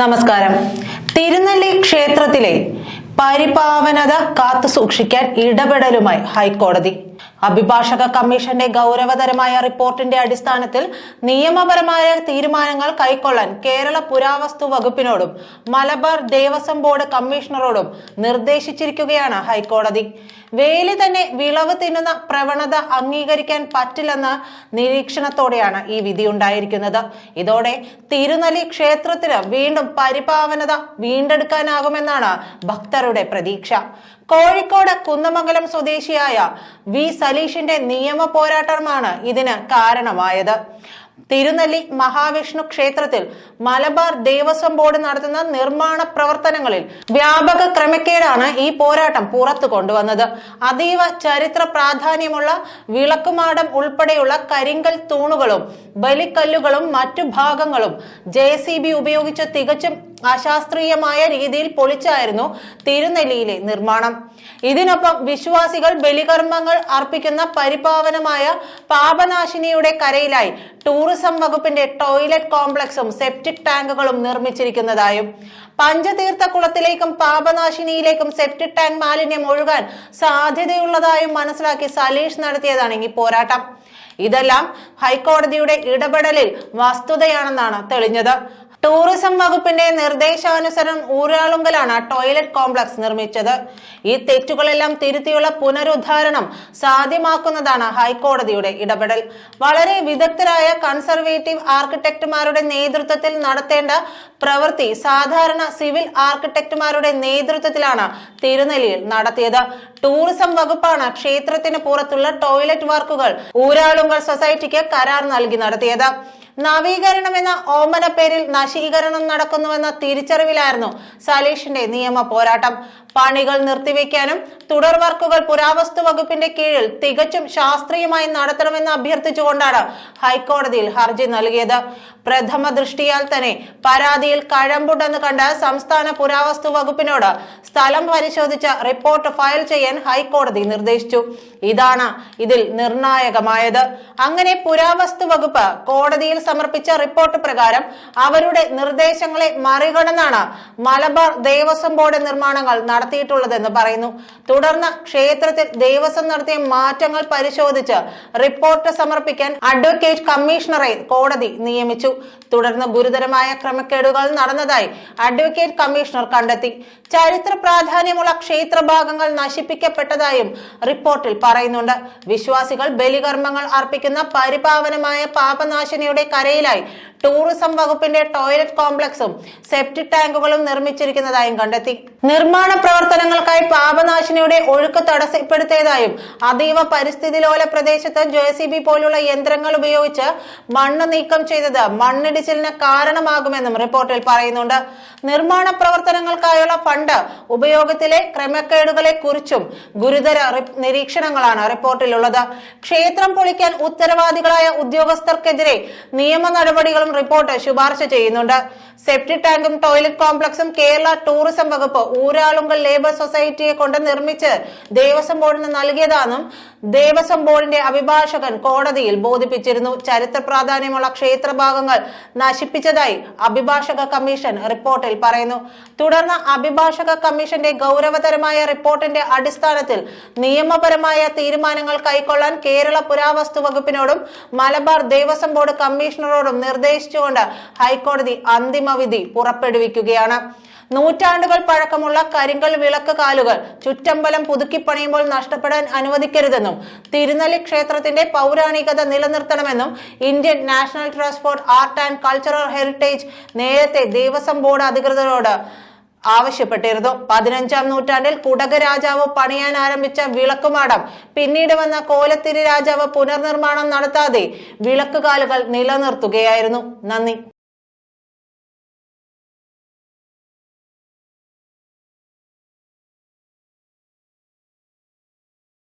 നമസ്കാരം. തിരുനെല്ലി ക്ഷേത്രത്തിലെ പരിപാവനത കാത്തുസൂക്ഷിക്കാൻ ഇടപെടലുമായി ഹൈക്കോടതി. അഭിഭാഷക കമ്മീഷന്റെ ഗൗരവതരമായ റിപ്പോർട്ടിന്റെ അടിസ്ഥാനത്തിൽ നിയമപരമായ തീരുമാനങ്ങൾ കൈക്കൊള്ളാൻ കേരള പുരാവസ്തു വകുപ്പിനോടും മലബാർ ദേവസ്വം ബോർഡ് കമ്മീഷണറോടും നിർദ്ദേശിച്ചിരിക്കുകയാണ് ഹൈക്കോടതി. വേലി തന്നെ വിളവ് തിന്നുന്ന പ്രവണത അംഗീകരിക്കാൻ പറ്റില്ലെന്ന നിരീക്ഷണത്തോടെയാണ് ഈ വിധി ഉണ്ടായിരിക്കുന്നത്. ഇതോടെ തിരുനെല്ലി ക്ഷേത്രത്തിന് വീണ്ടും പരിപാവനത വീണ്ടെടുക്കാനാകുമെന്നാണ് ഭക്തരുടെ പ്രതീക്ഷ. കോഴിക്കോട് കുന്നമംഗലം സ്വദേശിയായ വി സലീഷിന്റെ നിയമ പോരാട്ടമാണ് ഇതിന് കാരണമായത്. തിരുനെല്ലി മഹാവിഷ്ണു ക്ഷേത്രത്തിൽ മലബാർ ദേവസ്വം ബോർഡ് നടത്തുന്ന നിർമ്മാണ പ്രവർത്തനങ്ങളിൽ വ്യാപക ക്രമക്കേടാണ് ഈ പോരാട്ടം പുറത്തു കൊണ്ടുവന്നത്. അതീവ ചരിത്ര പ്രാധാന്യമുള്ള വിളക്കുമാടം ഉൾപ്പെടെയുള്ള കരിങ്കൽ തൂണുകളും ബലിക്കല്ലുകളും മറ്റു ഭാഗങ്ങളും JCB ഉപയോഗിച്ച് തികച്ചും അശാസ്ത്രീയമായ രീതിയിൽ പൊളിച്ചായിരുന്നു തിരുനെല്ലിയിലെ നിർമ്മാണം. ഇതിനൊപ്പം വിശ്വാസികൾ ബലികർമ്മങ്ങൾ അർപ്പിക്കുന്ന പരിപാവനമായ പാപനാശിനിയുടെ കരയിലായി ടൂറിസം വകുപ്പിന്റെ ടോയ്ലറ്റ് കോംപ്ലക്സും സെപ്റ്റിക് ടാങ്കുകളും നിർമ്മിച്ചിരിക്കുന്നതായും പഞ്ചതീർത്ഥ കുളത്തിലേക്കും പാപനാശിനിയിലേക്കും സെപ്റ്റിക് ടാങ്ക് മാലിന്യം ഒഴുകാൻ സാധ്യതയുള്ളതായും മനസ്സിലാക്കി സലീഷ് നടത്തിയതാണ് ഈ പോരാട്ടം. ഇതെല്ലാം ഹൈക്കോടതിയുടെ ഇടപെടലിൽ വസ്തുതയാണെന്നാണ് തെളിഞ്ഞത്. ടൂറിസം വകുപ്പിന്റെ നിർദ്ദേശാനുസരണം ഊരാളുങ്കലാണ് ടോയ്ലറ്റ് കോംപ്ലക്സ് നിർമ്മിച്ചത്. ഈ തെറ്റുകളെല്ലാം തിരുത്തിയുള്ള പുനരുദ്ധാരണം സാധ്യമാക്കുന്നതാണ് ഹൈക്കോടതിയുടെ ഇടപെടൽ. വളരെ വിദഗ്ധരായ കൺസർവേറ്റീവ് ആർക്കിടെക്ടുമാരുടെ നേതൃത്വത്തിൽ നടത്തേണ്ട പ്രവൃത്തി സാധാരണ സിവിൽ ആർക്കിടെക്ടുമാരുടെ നേതൃത്വത്തിലാണ് തിരുനെല്ലിയിൽ നടത്തിയത്. ടൂറിസം വകുപ്പാണ് ക്ഷേത്രത്തിന് പുറത്തുള്ള ടോയ്ലറ്റ് വർക്കുകൾ ഊരാളുങ്കൽ സൊസൈറ്റിക്ക് കരാർ നൽകി നടത്തിയത്. നവീകരണം എന്ന ഓമന പേരിൽ നശീകരണം നടക്കുന്നുവെന്ന തിരിച്ചറിവിലായിരുന്നു സലീഷിന്റെ നിയമ പോരാട്ടം. പണികൾ നിർത്തിവെക്കാനും തുടർ വർക്കുകൾ പുരാവസ്തു വകുപ്പിന്റെ കീഴിൽ തികച്ചും ശാസ്ത്രീയമായി നടത്തണമെന്ന് അഭ്യർത്ഥിച്ചുകൊണ്ടാണ് ഹൈക്കോടതിയിൽ ഹർജി നൽകിയത്. പ്രഥമ ദൃഷ്ടിയാൽ തന്നെ പരാതിയിൽ കഴമ്പുണ്ടെന്ന് കണ്ട സംസ്ഥാന പുരാവസ്തു വകുപ്പിനോട് സ്ഥലം പരിശോധിച്ച റിപ്പോർട്ട് ഫയൽ ചെയ്യാൻ ഹൈക്കോടതി നിർദ്ദേശിച്ചു. ഇതാണ് ഇതിൽ നിർണായകമായത്. അങ്ങനെ പുരാവസ്തു വകുപ്പ് കോടതിയിൽ സമർപ്പിച്ച റിപ്പോർട്ട് പ്രകാരം അവരുടെ നിർദ്ദേശങ്ങളെ മറികടന്നാണ് മലബാർ ദേവസ്വം ബോർഡ് നിർമ്മാണങ്ങൾ നടത്തിയിട്ടുള്ളതെന്ന് പറയുന്നു. തുടർന്ന് ക്ഷേത്രത്തിൽ ദേവസ്വം നടത്തിയ മാറ്റങ്ങൾ പരിശോധിച്ച് റിപ്പോർട്ട് സമർപ്പിക്കാൻ അഡ്വക്കേറ്റ് കമ്മീഷണറെ കോടതി നിയമിച്ചു. തുടർന്ന് ഗുരുതരമായ ക്രമക്കേടുകൾ നടന്നതായി അഡ്വക്കേറ്റ് കമ്മീഷണർ കണ്ടെത്തി. ചരിത്ര പ്രാധാന്യമുള്ള ക്ഷേത്രഭാഗങ്ങൾ നശിപ്പിക്കപ്പെട്ടതായും റിപ്പോർട്ടിൽ പറയുന്നുണ്ട്. വിശ്വാസികൾ ബലികർമ്മങ്ങൾ അർപ്പിക്കുന്ന പരിപാവനമായ പാപനാശിനിയുടെ കരയിലായി ടൂറിസം വകുപ്പിന്റെ ടോയ്ലറ്റ് കോംപ്ലക്സും സെപ്റ്റിക് ടാങ്കുകളും നിർമ്മിച്ചിരിക്കുന്നതായും കണ്ടെത്തി. നിർമ്മാണ പ്രവർത്തനങ്ങൾക്കായി പാപനാശിനിയുടെ ഒഴുക്ക് തടസ്സപ്പെടുത്തിയതായും അതീവ പരിസ്ഥിതി ലോല പ്രദേശത്ത് JCB പോലുള്ള യന്ത്രങ്ങൾ ഉപയോഗിച്ച് മണ്ണ് നീക്കം ചെയ്തത് മണ്ണിടിച്ചിലിന് കാരണമാകുമെന്നും റിപ്പോർട്ടിൽ പറയുന്നുണ്ട്. നിർമ്മാണ പ്രവർത്തനങ്ങൾക്കായുള്ള ഫണ്ട് ഉപയോഗത്തിലെ ക്രമക്കേടുകളെ കുറിച്ചും ഗുരുതര നിരീക്ഷണങ്ങളാണ് റിപ്പോർട്ടിലുള്ളത്. ക്ഷേത്രം പൊളിക്കാൻ ഉത്തരവാദികളായ ഉദ്യോഗസ്ഥർക്കെതിരെ നിയമ നടപടികളും റിപ്പോർട്ട് ശുപാർശ ചെയ്യുന്നുണ്ട്. സെപ്റ്റിക് ടാങ്കും ടോയ്ലറ്റ് കോംപ്ലക്സും കേരള ടൂറിസം വകുപ്പ് ഊരാളുങ്കൽ ലേബർ സൊസൈറ്റിയെ കൊണ്ട് നിർമ്മിച്ച് ദേവസ്വം ബോർഡിന് നൽകിയതാണെന്നും ദേവസ്വം ബോർഡിന്റെ അഭിഭാഷകൻ കോടതിയിൽ ബോധിപ്പിച്ചിരുന്നു. ചരിത്ര പ്രാധാന്യമുള്ള ക്ഷേത്രഭാഗങ്ങൾ നശിപ്പിച്ചതായി അഭിഭാഷക കമ്മീഷൻ റിപ്പോർട്ടിൽ പറയുന്നു. തുടർന്ന് അഭിഭാഷക കമ്മീഷന്റെ ഗൗരവതരമായ റിപ്പോർട്ടിന്റെ അടിസ്ഥാനത്തിൽ നിയമപരമായ തീരുമാനങ്ങൾ കൈക്കൊള്ളാൻ കേരള പുരാവസ്തു വകുപ്പിനോടും മലബാർ ദേവസ്വം ബോർഡ് കമ്മീഷണറോടും നിർദ്ദേശിച്ചുകൊണ്ട് ഹൈക്കോടതി അന്തിമ വിധി പുറപ്പെടുവിക്കുകയാണ്. നൂറ്റാണ്ടുകൾ പഴക്കമുള്ള കരിങ്കൽ വിളക്ക് കാലുകൾ ചുറ്റമ്പലം പുതുക്കിപ്പണിയുമ്പോൾ നഷ്ടപ്പെടാൻ അനുവദിക്കരുതെന്നും തിരുനെല്ലി ക്ഷേത്രത്തിന്റെ പൗരാണികത നിലനിർത്തണമെന്നും Indian national trust for art and cultural heritage നേരത്തെ ദേവസ്വം ബോർഡ് അധികൃതരോട് ആവശ്യപ്പെട്ടിരുന്നു. 15-ാം നൂറ്റാണ്ടിൽ കുടക് രാജാവ് പണിയാൻ ആരംഭിച്ച വിളക്കുമാടം പിന്നീട് വന്ന കോലത്തിരി രാജാവ് പുനർനിർമ്മാണം നടത്താതെ വിളക്കുകാലുകൾ നിലനിർത്തുകയായിരുന്നു. നന്ദി.